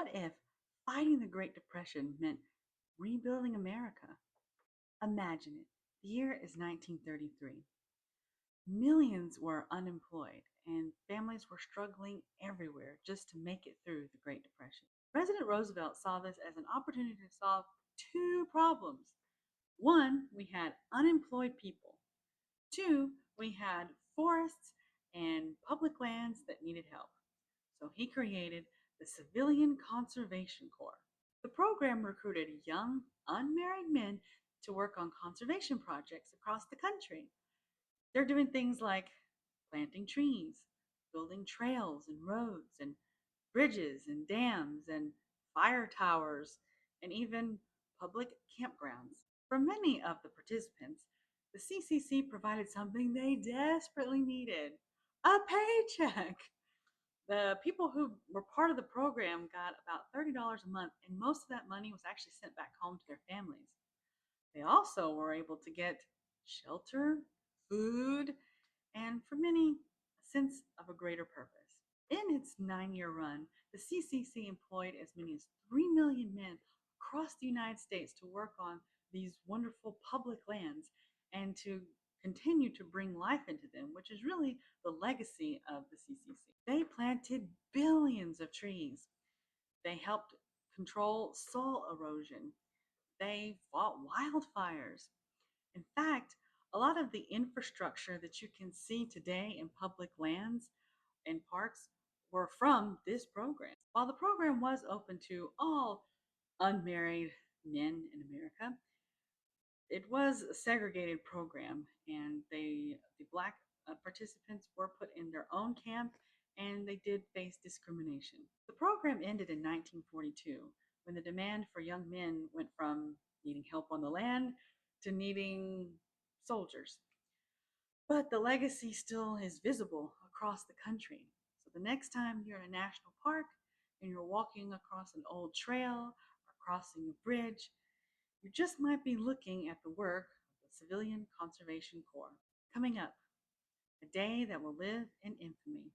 What if fighting the Great Depression meant rebuilding America? Imagine it. The year is 1933. Millions were unemployed, and families were struggling everywhere just to make it through the Great Depression. President Roosevelt saw this as an opportunity to solve two problems. One, we had unemployed people. Two, we had forests and public lands that needed help. So he created the Civilian Conservation Corps. The program recruited young, unmarried men to work on conservation projects across the country. They're doing things like planting trees, building trails and roads and bridges and dams and fire towers and even public campgrounds. For many of the participants, the CCC provided something they desperately needed: a paycheck. The people who were part of the program got about $30 a month, and most of that money was actually sent back home to their families. They also were able to get shelter, food, and for many, a sense of a greater purpose. In its 9-year run, the CCC employed as many as 3 million men across the United States to work on these wonderful public lands and to continue to bring life into them, which is really the legacy of the CCC. They planted billions of trees. They helped control soil erosion. They fought wildfires. In fact, a lot of the infrastructure that you can see today in public lands and parks were from this program. While the program was open to all unmarried men in America, it was a segregated program, and the black participants were put in their own camp, and they did face discrimination. The program ended in 1942 when the demand for young men went from needing help on the land to needing soldiers. But the legacy still is visible across the country. So the next time you're in a national park and you're walking across an old trail or crossing a bridge, you just might be looking at the work of the Civilian Conservation Corps. Coming up, a day that will live in infamy.